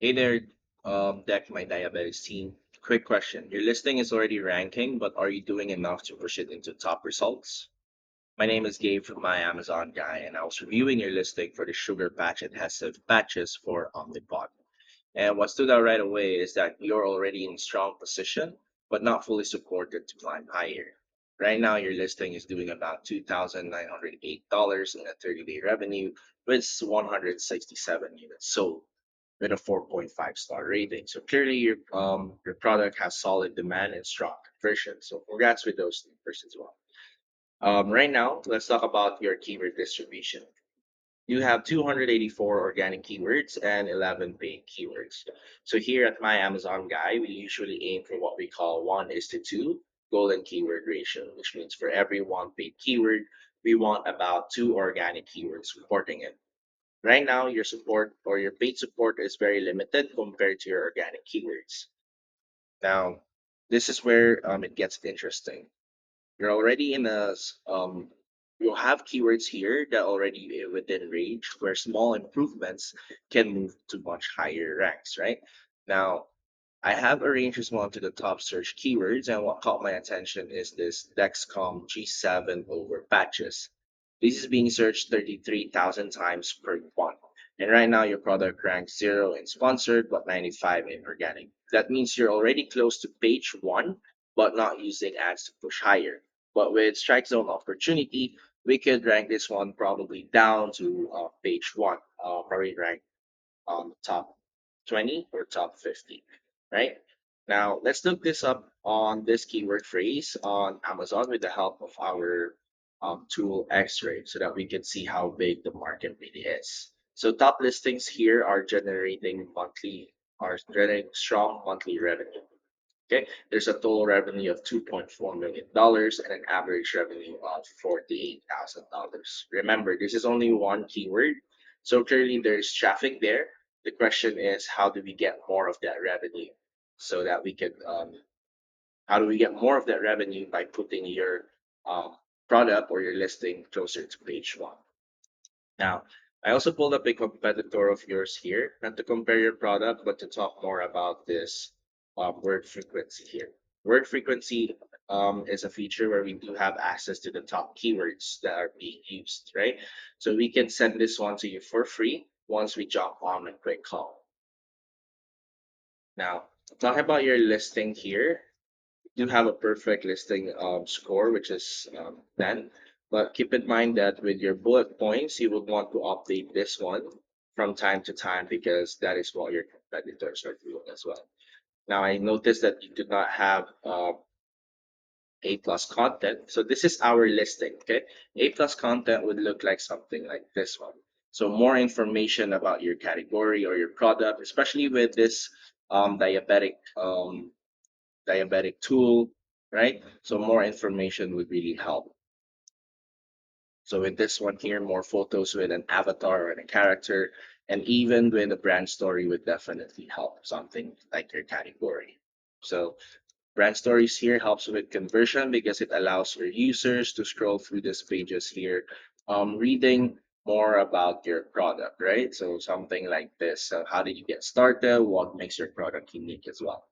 Hey there, Deck, my diabetes team. Quick question. Your listing is already ranking, but are you doing enough to push it into top results? My name is Gabe from my Amazon guy, and I was reviewing your listing for the sugar patch adhesive patches for Omnipod. And what stood out right away is that you're already in strong position, but not fully supported to climb higher. Right now, your listing is doing about $2,908 in a 30-day revenue with 167 units sold with a 4.5 star rating. So clearly your product has solid demand and strong conversion. So congrats with those numbers as well. Right now, let's talk about your keyword distribution. You have 284 organic keywords and 11 paid keywords. So here at my Amazon guy, we usually aim for what we call 1:2 golden keyword ratio, which means for every one paid keyword, we want about two organic keywords supporting it. Right now, your support or your paid support is very limited compared to your organic keywords. Now, this is where it gets interesting. You're already in you'll have keywords here that already within range where small improvements can move to much higher ranks, right? Now, I have arranged this one to the top search keywords, and what caught my attention is this Dexcom G7 over patches. This is being searched 33,000 times per month. And right now, your product ranks 0 in sponsored, but 95 in organic. That means you're already close to page 1, but not using ads to push higher. But with Strike Zone opportunity, we could rank this one probably down to page 1, probably rank on the top 20 or top 50, right? Now, let's look this up on this keyword phrase on Amazon with the help of our tool X-Ray so that we can see how big the market really is. So top listings here are generating strong monthly revenue. Okay, there's a total revenue of $2.4 million and an average revenue of $48,000. Remember, this is only one keyword, so clearly there's traffic there. The question is, how do we get more of that revenue so that we can, how do we get more of that revenue by putting your product or your listing closer to page one? Now, I also pulled up a competitor of yours here, not to compare your product, but to talk more about this word frequency here. Word frequency is a feature where we do have access to the top keywords that are being used, right? So we can send this one to you for free once we jump on a quick call. Now, talk about your listing here. You have a perfect listing score, which is 10. But keep in mind that with your bullet points, you would want to update this one from time to time because that is what your competitors are doing as well. Now, I noticed that you do not have A plus content. So this is our listing, okay? A plus content would look like something like this one. So more information about your category or your product, especially with this diabetic tool, right? So more information would really help. So with this one here, more photos with an avatar and a character, and even with a brand story would definitely help something like your category. So brand stories here helps with conversion because it allows your users to scroll through these pages here, reading more about your product, right? So something like this. So how did you get started? What makes your product unique as well?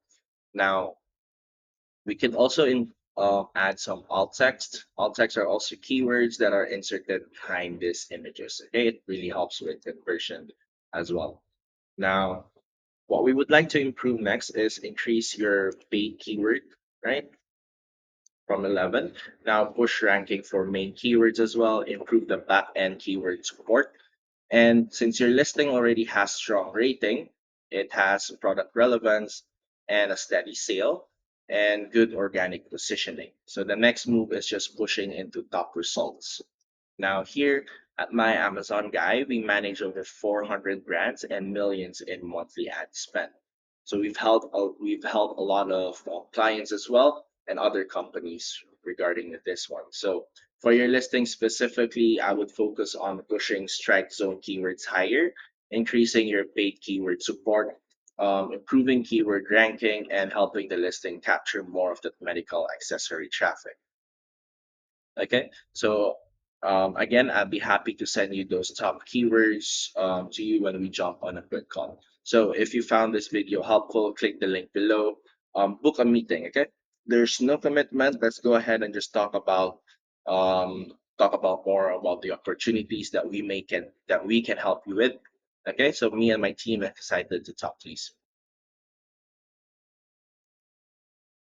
Now, we can also add some alt text. Alt text are also keywords that are inserted behind these images. Okay, it really helps with conversion as well. Now, what we would like to improve next is increase your paid keyword, right? From 11. Now push ranking for main keywords as well, improve the back end keyword support. And since your listing already has strong rating, it has product relevance and a steady sale and good organic positioning. So the next move is just pushing into top results. Now here at my Amazon guy, we manage over 400 brands and millions in monthly ad spend. So we've helped a lot of clients as well and other companies regarding this one. So for your listing specifically, I would focus on pushing strike zone keywords higher, increasing your paid keyword support, improving keyword ranking, and helping the listing capture more of the medical accessory traffic. Okay, so again, I'd be happy to send you those top keywords to you when we jump on a quick call. So if you found this video helpful, click the link below. Book a meeting. Okay, there's no commitment. Let's go ahead and just talk about more about the opportunities that we can help you with. Okay, so me and my team are excited to talk to you soon.